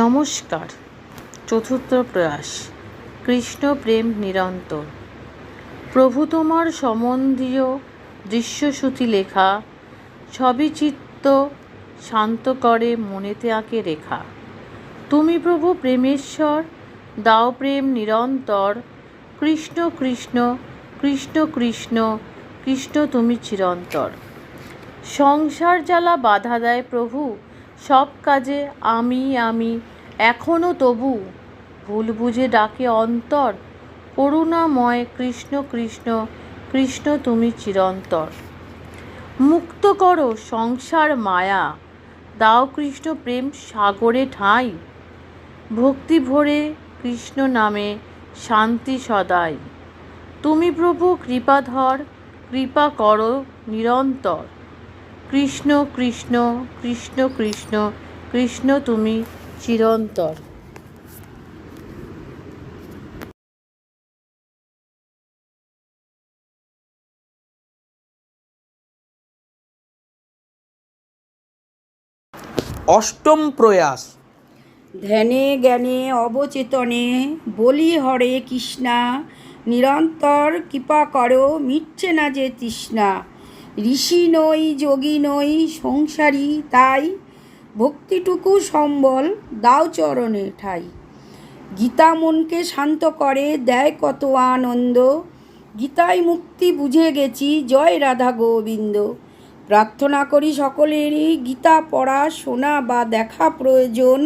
নমস্কার। চতুর্থ প্রয়াস। কৃষ্ণ প্রেম নিরন্তর। প্রভু তোমার সম্বন্ধীয় দৃশ্যশ্রুতি লেখা, সবই চিত্ত শান্ত করে মনেতে আঁকে রেখা। তুমি প্রভু প্রেমেশ্বর, দাও প্রেম নিরন্তর। কৃষ্ণ কৃষ্ণ কৃষ্ণ কৃষ্ণ কৃষ্ণ তুমি চিরন্তর। সংসার জ্বালা বাধা দেয় প্রভু, সব কাজে আমি এখনও তবু ভুল বুঝে ডাকে অন্তর। করুণাময় কৃষ্ণ কৃষ্ণ কৃষ্ণ তুমি চিরন্তর। মুক্ত করো সংসার মায়া, দাও কৃষ্ণ প্রেম সাগরে ঠাঁই। ভক্তি ভরে কৃষ্ণ নামে শান্তি সদাই। তুমি প্রভু কৃপাধর, কৃপা করো নিরন্তর। কৃষ্ণ কৃষ্ণ কৃষ্ণ কৃষ্ণ কৃষ্ণ তুমি চিরন্তর। অষ্টম প্রয়াস। ধ্যানে জ্ঞানে অবচেতনে বলি হরে কৃষ্ণা। নিরন্তর কৃপা করো মিটছে না যে তৃষ্ণা। ঋষি নই যোগী নই সংসারী তাই, ভক্তিটুকু সম্বল দাও চরণে ঠাই। গীতা মনকে শান্ত করে দেয় কত আনন্দ, গীতায় মুক্তি বুঝে গেছি জয় রাধা গোবিন্দ। প্রার্থনা করি সকলেরই গীতা পড়া শোনা বা দেখা প্রয়োজন।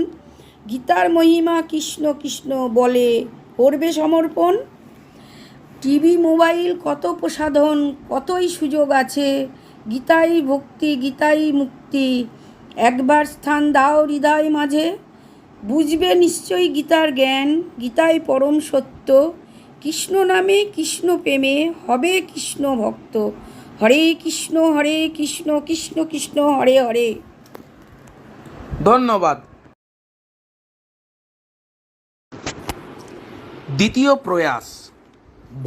গীতার মহিমা কৃষ্ণ কৃষ্ণ বলে করবে সমর্পণ। টিভি মোবাইল কত প্রসাধন, কতই সুযোগ আছে। গীতাই ভক্তি গীতাই মুক্তি, একবার স্থান দাও হৃদয় মাঝে। বুঝবে নিশ্চয়ই গীতার জ্ঞান, গীতাই পরম সত্য। কৃষ্ণ নামে কৃষ্ণ প্রেমে হবে কৃষ্ণ ভক্ত। হরে কৃষ্ণ কৃষ্ণ কৃষ্ণ হরে হরে। ধন্যবাদ। দ্বিতীয় প্রয়াস।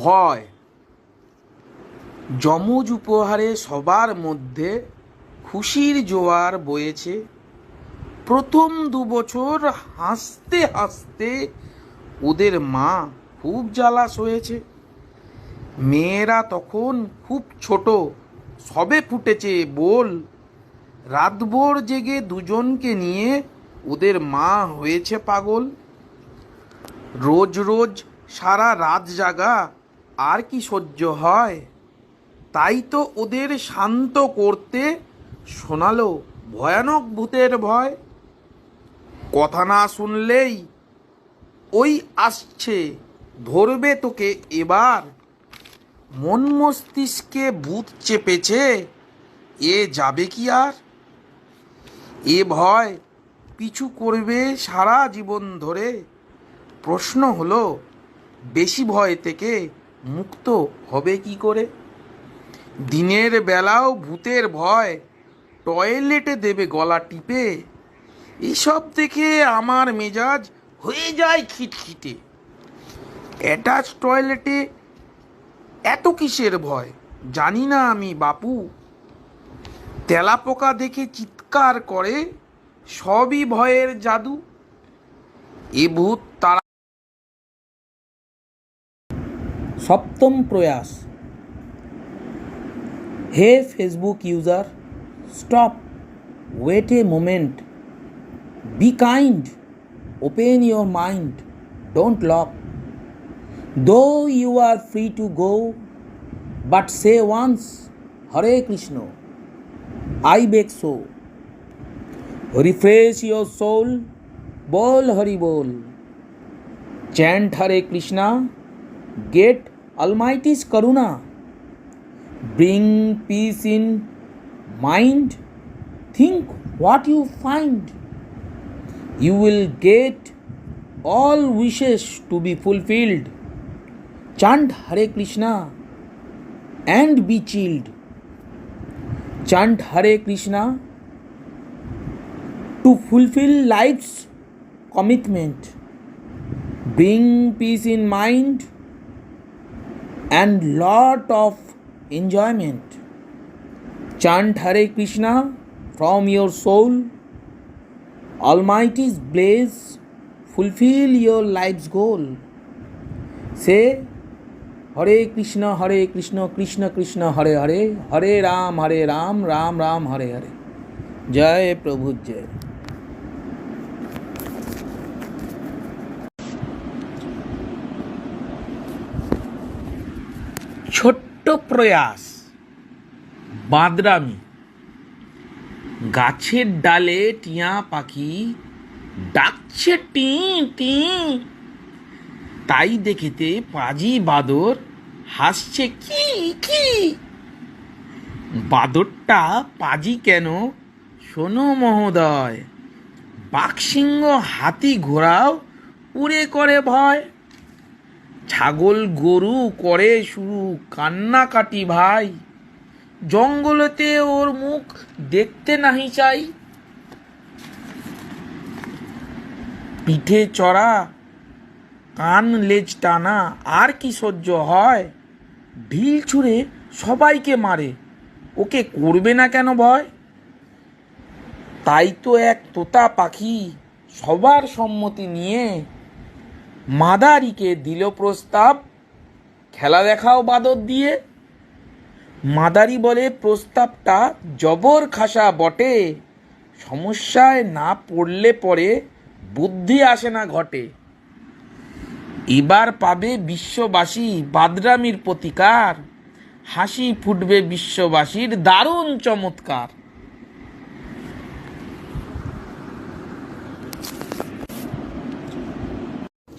ভয়। যমজ উপহারে সবার মধ্যে খুশির জোয়ার বয়েছে। প্রথম 2 বছর হাসতে হাসতে ওদের মা খুব জ্বালা সয়েছে। মেয়েরা তখন খুব ছোট, সবে ফুটেছে বোল। রাতভর জেগে দুজনকে নিয়ে ওদের মা হয়েছে পাগল। রোজ রোজ সারা রাত জাগা আর কি সহ্য হয়। তাই তো ওদের শান্ত করতে শোনালো ভয়ানক ভূতের ভয়। কথা না শুনলেই ওই আসছে ধরবে তোকে এবার। মন মস্তিষ্কে ভূত চেপেছে, এ যাবে কি আর। এ ভয় পিছু করবে সারা জীবন ধরে। প্রশ্ন হলো বেশি ভয় থেকে মুক্ত হবে কি করে। দিনের বেলাও ভূতের ভয়, টয়লেটে দেবে গলা টিপে। এসব দেখে আমার মেজাজ হয়ে যায় খিটখিটে। অ্যাটাচ টয়লেটে এত কিসের ভয় জানি না আমি বাপু। তেলাপোকা দেখে চিৎকার করে, সবই ভয়ের জাদু। এ ভূত তারা। সপ্তম প্রয়াস। হে Facebook user, stop, wait a moment, be kind, open your mind, don't lock. Though you are free to go, but say once Hare Krishna, I beg so. Refresh your soul, bol Hari bol. Chant Hare Krishna, get Almighty's Karuna. Bring peace in mind, think what you find. You will get all wishes to be fulfilled. Chant Hare Krishna and be chilled. Chant Hare Krishna to fulfill life's commitment. Bring peace in mind and lot of enjoyment. Chant Hare Krishna from your soul. Almighty's blaze fulfill your life's goal. Say Hare Krishna, Krishna Krishna, Hare Hare, Hare Ram, Ram Ram, Hare Hare. Jai Prabhu Jai. ছোট্ট প্রয়াস, বাদরামি। গাছের ডালে টিয়া পাখি ডাকছে টি টি, তাই দেখিতে পাজি বাদর হাসছে কি কি। বাদরটা পাজি কেন শোনো মহোদয়, বাঘসিংহ হাতি ঘোড়াও উড়ে করে ভয়। ছাগল গরু করে শুরু কান্নাকাটি ভাই, জঙ্গলেতে ওর মুখ দেখতে নাহি চাই। পিঠে চড়া কান লেজ টানা আর কি সহ্য হয়, ঢিল ছুঁড়ে সবাইকে মারে, ওকে করবে না কেন ভয়। তাই তো এক তোতা পাখি সবার সম্মতি নিয়ে মাদারিকে দিল প্রস্তাব, খেলা দেখাও বাদর দিয়ে। মাদারি বলে প্রস্তাবটা জবর খাসা বটে, সমস্যায় না পড়লে পরে বুদ্ধি আসে না ঘটে। এবার পাবে বিশ্ববাসী বাদরামির প্রতিকার, হাসি ফুটবে বিশ্ববাসীর দারুণ চমৎকার।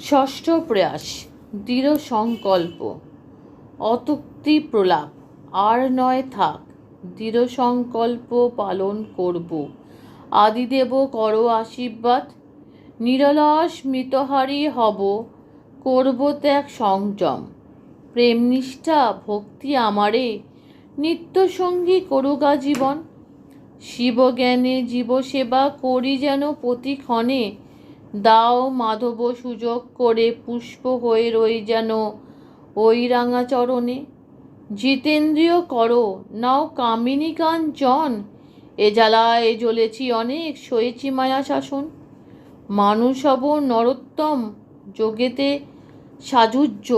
ষষ্ঠ প্রয়াস, দৃঢ় সংকল্প। অতুক্তি প্রলাপ আর নয় থাক, দৃঢ় সংকল্প পালন করব। আদিদেব করো আশীর্বাদ, নিরলস মৃতহারী হব, করব ত্যাগ সংযম। প্রেম নিষ্ঠা ভক্তি আমারে নিত্যসঙ্গী করুগা জীবন। শিবজ্ঞানে জীবসেবা করি যেন প্রতিক্ষণে, দাও মাধব সুযোগ করে পুষ্প হয়ে রই যেন ওই রাঙা চরণে। জিতেন্দ্রিয় করো নাও কামিনী কাঞ্চন, এ জ্বালায় জ্বলেছি অনেক সয়েছি মায়া শাসন। মানুষ হব নরোত্তম যোগেতে সাজুজ্য,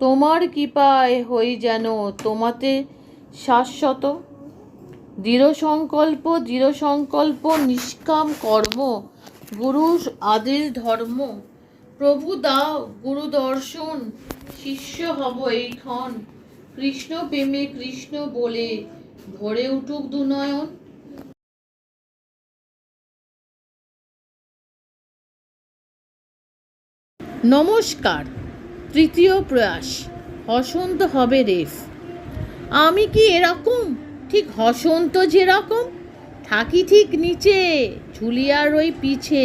তোমার কৃপায় হই যেন তোমাতে শাশ্বত। দৃঢ় সংকল্প নিষ্কাম কর্ম, গুরু আদির ধর্ম। প্রভু দাও গুরু দর্শন, শিষ্য হব এইক্ষণ। কৃষ্ণ প্রেমে কৃষ্ণ বলে ভরে উঠুক দুনয়ন। নমস্কার, তৃতীয় প্রয়াস, হসন্ত হবে রেফ। আমি কি এরকম, ঠিক হসন্ত যেরকম, থাকি ঠিক নিচে ঝুলিয়ার ওই পিছে।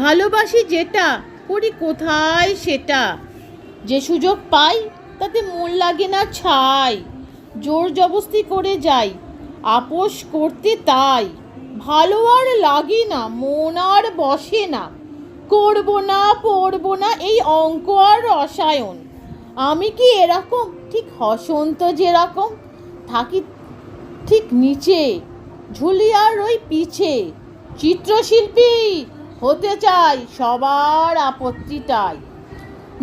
ভালোবাসি যেটা, করি কোথায় সেটা, যে সুযোগ পাই তাতে মন লাগে না ছাই। জোর জবস্তি করে যাই আপোষ করতে তাই, ভালো আর লাগে না মন আর বসে না। করব না পড়ব না এই অঙ্ক আর রসায়ন। আমি কি এরকম, ঠিক হসন্ত যেরকম, থাকি ঠিক নিচে ঝুলিয়ার ওই পিছে। চিত্রশিল্পী হতে চাই সবার আপত্তিটাই,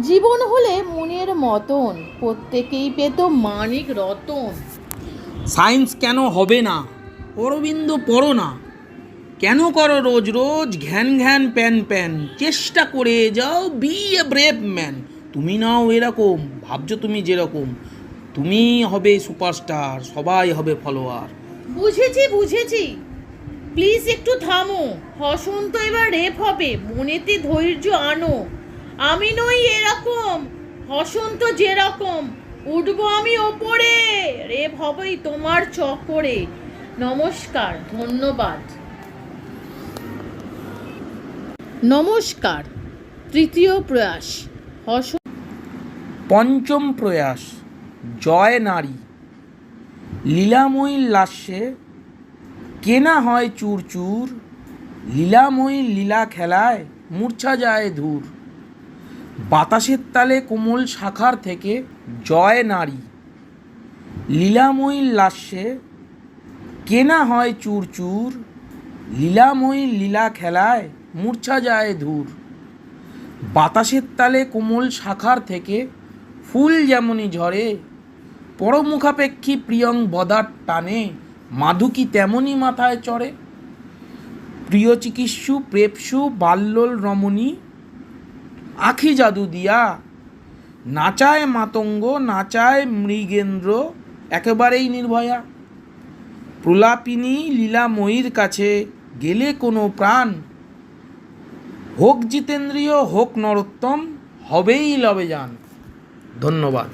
জীবন হলে মনের মতন প্রত্যেকেই পেত মানিক রতন। সায়েন্স কেন হবে না, অরবিন্দ পড়ো না, কেন করো রোজ রোজ ঘ্যান ঘ্যান প্যান প্যান। চেষ্টা করে যাও বি এ ব্রেভ ম্যান। তুমি নাও এরকম, ভাবছো তুমি যেরকম, তুমি হবে সুপারস্টার, সবাই হবে ফলোয়ার। বুঝেছি, প্লিজ একটু থামো। হসন্ত এবার রেপ হবে, মনেতে ধৈর্য আনো। আমি নই এরকম, হসন্ত যেরকম, উঠবো আমি ওপরে, রেপ হবেই তোমার চক্করে। নমস্কার, ধন্যবাদ। নমস্কার, তৃতীয় প্রয়াস, পঞ্চম প্রয়াস, জয় নারী। লীলাময়ীর লাস্যে কেনা হয় চুর চুর, লীলাময়ীর লীলা খেলায় মূর্ছা যায় ধূর। বাতাসের তালে কোমল শাখার থেকে জয় নারী। লীলাময়ীর লাস্যে কেনা হয় চুর চুর, লীলাময়ী লীলা খেলায় মূর্ছা যায় ধূর। বাতাসের তালে কোমল শাখার থেকে ফুল যেমনই ঝরে, পরমুখাপেক্ষী প্রিয়ং বদার টানে মাধুকী তেমনই মাথায় চড়ে। প্রিয় চিকিৎসু প্রেপসু বাল্যল রমণী আখি জাদু দিয়া, নাচায় মাতঙ্গ নাচায় মৃগেন্দ্র একেবারেই নির্ভয়া। প্রলাপিনী লীলাময়ীর কাছে গেলে কোনো প্রাণ, হোক জিতেন্দ্রীয় হোক নরোত্তম হবেই লবে যান। ধন্যবাদ।